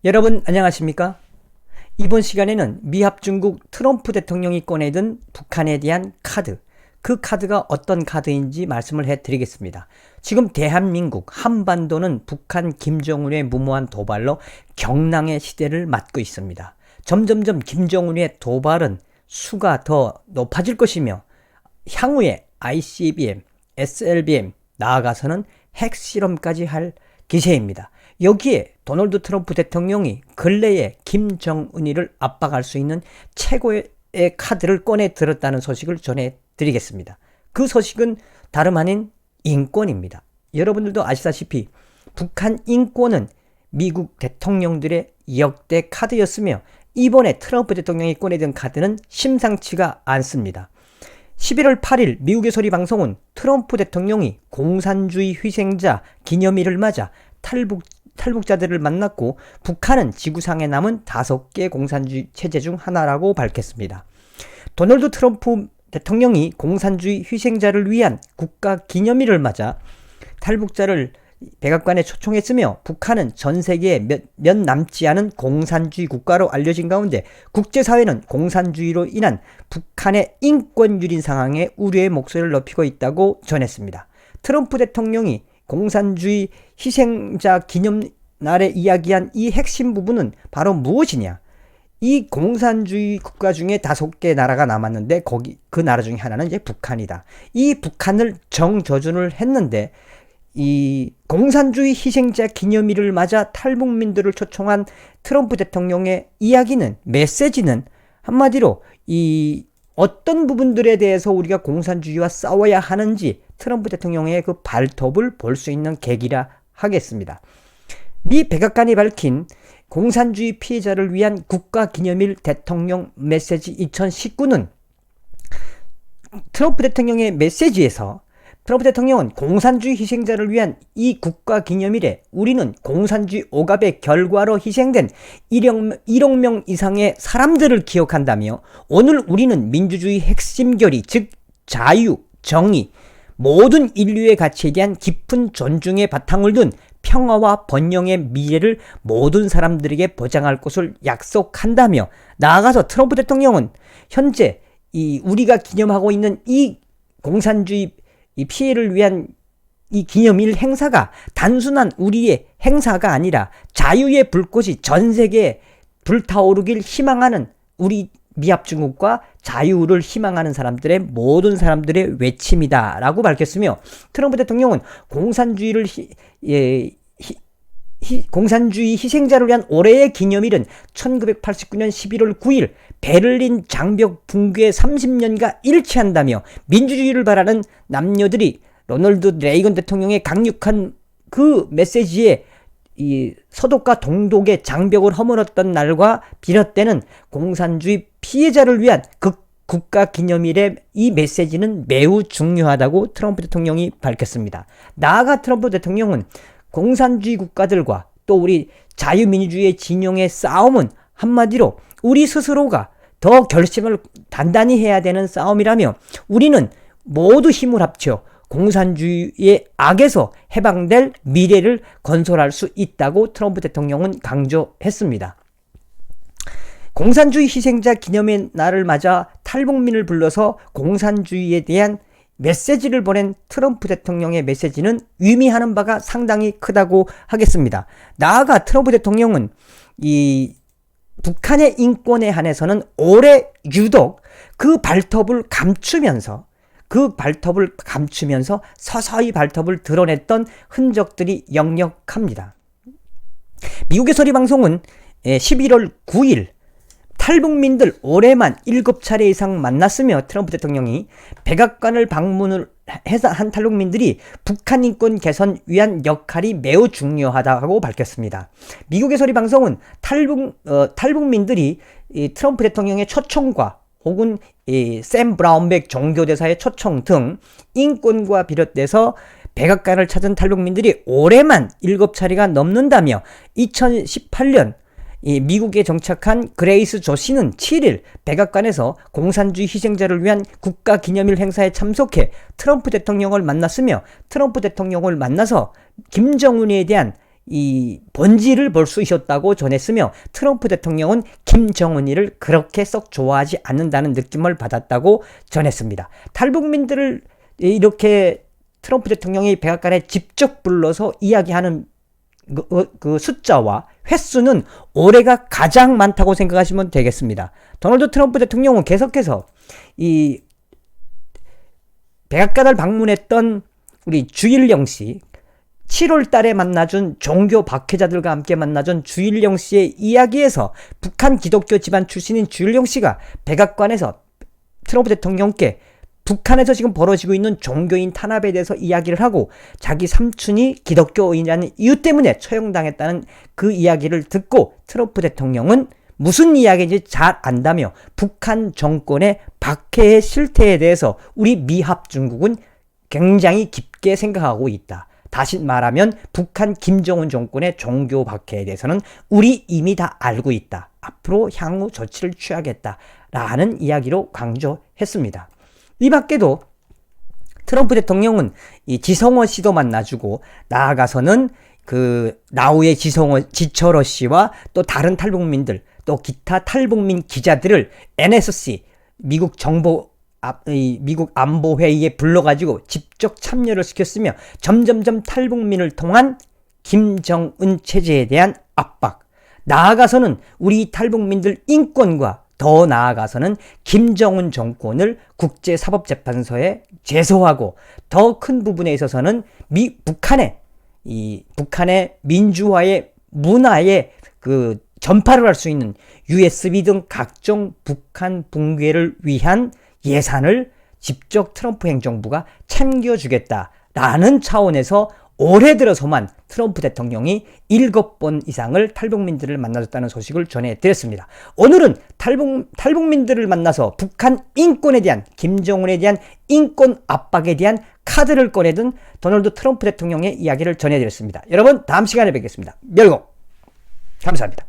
여러분 안녕하십니까? 이번 시간에는 미합 중국 트럼프 대통령이 꺼내든 북한에 대한 카드, 그 카드가 어떤 카드인지 말씀을 해드리겠습니다. 지금 대한민국 한반도는 북한 김정은의 무모한 도발로 경랑의 시대를 맞고 있습니다. 점점점 김정은의 도발은 수가 더 높아질 것이며 향후에 ICBM, SLBM, 나아가서는 핵실험까지 할 기세입니다. 여기에 도널드 트럼프 대통령이 근래에 김정은이를 압박할 수 있는 최고의 카드를 꺼내 들었다는 소식을 전해드리겠습니다. 그 소식은 다름 아닌 인권입니다. 여러분들도 아시다시피 북한 인권은 미국 대통령들의 역대 카드였으며 이번에 트럼프 대통령이 꺼내든 카드는 심상치가 않습니다. 11월 8일 미국의 소리 방송은 트럼프 대통령이 공산주의 희생자 기념일을 맞아 탈북자들을 만났고 북한은 지구상에 남은 5개 공산주의 체제 중 하나라고 밝혔습니다. 도널드 트럼프 대통령이 공산주의 희생자를 위한 국가 기념일을 맞아 탈북자를 백악관에 초청했으며 북한은 전 세계에 몇 남지 않은 공산주의 국가로 알려진 가운데 국제사회는 공산주의로 인한 북한의 인권 유린 상황에 우려의 목소리를 높이고 있다고 전했습니다. 트럼프 대통령이 공산주의 희생자 기념날에 이야기한 이 핵심 부분은 바로 무엇이냐? 이 공산주의 국가 중에 5개 나라가 남았는데 그 나라 중에 하나는 이제 북한이다. 이 북한을 정저준을 했는데 이 공산주의 희생자 기념일을 맞아 탈북민들을 초청한 트럼프 대통령의 이야기는, 메시지는 한마디로 이 어떤 부분들에 대해서 우리가 공산주의와 싸워야 하는지 트럼프 대통령의 그 발톱을 볼 수 있는 계기라 하겠습니다. 미 백악관이 밝힌 공산주의 피해자를 위한 국가기념일 대통령 메시지 2019는 트럼프 대통령의 메시지에서 트럼프 대통령은 공산주의 희생자를 위한 이 국가기념일에 우리는 공산주의 억압의 결과로 희생된 1억 명 이상의 사람들을 기억한다며 오늘 우리는 민주주의 핵심 결의, 즉 자유, 정의, 모든 인류의 가치에 대한 깊은 존중의 바탕을 둔 평화와 번영의 미래를 모든 사람들에게 보장할 것을 약속한다며 나아가서 트럼프 대통령은 현재 우리가 기념하고 있는 이 공산주의 이 피해를 위한 이 기념일 행사가 단순한 우리의 행사가 아니라 자유의 불꽃이 전 세계에 불타오르길 희망하는 우리 미합 중국과 자유를 희망하는 사람들의 모든 사람들의 외침이다 라고 밝혔으며 트럼프 대통령은 공산주의 희생자를 위한 올해의 기념일은 1989년 11월 9일 베를린 장벽 붕괴 30년과 일치한다며 민주주의를 바라는 남녀들이 로널드 레이건 대통령의 강력한 그 메시지에 이 서독과 동독의 장벽을 허물었던 날과 비롯되는 공산주의 피해자를 위한 국가 기념일의 이 메시지는 매우 중요하다고 트럼프 대통령이 밝혔습니다. 나아가 트럼프 대통령은 공산주의 국가들과 또 우리 자유민주주의의 진영의 싸움은 한마디로 우리 스스로가 더 결심을 단단히 해야 되는 싸움이라며 우리는 모두 힘을 합쳐 공산주의의 악에서 해방될 미래를 건설할 수 있다고 트럼프 대통령은 강조했습니다. 공산주의 희생자 기념의 날을 맞아 탈북민을 불러서 공산주의에 대한 메시지를 보낸 트럼프 대통령의 메시지는 의미하는 바가 상당히 크다고 하겠습니다. 나아가 트럼프 대통령은 이 북한의 인권에 한해서는 올해 유독 그 발톱을 감추면서 서서히 발톱을 드러냈던 흔적들이 역력합니다. 미국의 소리 방송은 11월 9일 탈북민들 올해만 7차례 이상 만났으며 트럼프 대통령이 백악관을 방문을 해서 한 탈북민들이 북한 인권 개선 위한 역할이 매우 중요하다고 밝혔습니다. 미국의 소리 방송은 탈북민들이 트럼프 대통령의 초청과 혹은 샘 브라운백 종교대사의 초청 등 인권과 비롯돼서 백악관을 찾은 탈북민들이 올해만 7차례가 넘는다며 2018년 미국에 정착한 그레이스 조 씨는 7일 백악관에서 공산주의 희생자를 위한 국가기념일 행사에 참석해 트럼프 대통령을 만났으며 트럼프 대통령을 만나서 김정은에 대한 이 본질을 볼 수 있었다고 전했으며 트럼프 대통령은 김정은이를 그렇게 썩 좋아하지 않는다는 느낌을 받았다고 전했습니다. 탈북민들을 이렇게 트럼프 대통령이 백악관에 직접 불러서 이야기하는 그 숫자와 횟수는 올해가 가장 많다고 생각하시면 되겠습니다. 도널드 트럼프 대통령은 계속해서 이 백악관을 방문했던 우리 주일영 씨, 7월 달에 만나준 종교 박해자들과 함께 만나준 주일영 씨의 이야기에서 북한 기독교 집안 출신인 주일영 씨가 백악관에서 트럼프 대통령께 북한에서 지금 벌어지고 있는 종교인 탄압에 대해서 이야기를 하고 자기 삼촌이 기독교인이라는 이유 때문에 처형당했다는 그 이야기를 듣고 트럼프 대통령은 무슨 이야기인지 잘 안다며 북한 정권의 박해의 실태에 대해서 우리 미합 중국은 굉장히 깊게 생각하고 있다. 다시 말하면 북한 김정은 정권의 종교 박해에 대해서는 우리 이미 다 알고 있다. 앞으로 향후 조치를 취하겠다라는 이야기로 강조했습니다. 이 밖에도 트럼프 대통령은 이 지성원 씨도 만나주고 나아가서는 그 나우의 지철호 씨와 또 다른 탈북민들 또 기타 탈북민 기자들을 NSC 미국 안보회의에 불러가지고 직접 참여를 시켰으며 점점점 탈북민을 통한 김정은 체제에 대한 압박, 나아가서는 우리 탈북민들 인권과 더 나아가서는 김정은 정권을 국제사법재판소에 제소하고 더 큰 부분에 있어서는 북한의 민주화의 문화의 그 전파를 할 수 있는 USB 등 각종 북한 붕괴를 위한 예산을 직접 트럼프 행정부가 챙겨주겠다라는 차원에서 올해 들어서만 트럼프 대통령이 7번 이상을 탈북민들을 만나줬다는 소식을 전해드렸습니다. 오늘은 탈북민들을 만나서 북한 인권에 대한, 김정은에 대한 인권 압박에 대한 카드를 꺼내든 도널드 트럼프 대통령의 이야기를 전해드렸습니다. 여러분, 다음 시간에 뵙겠습니다. 멸공! 감사합니다.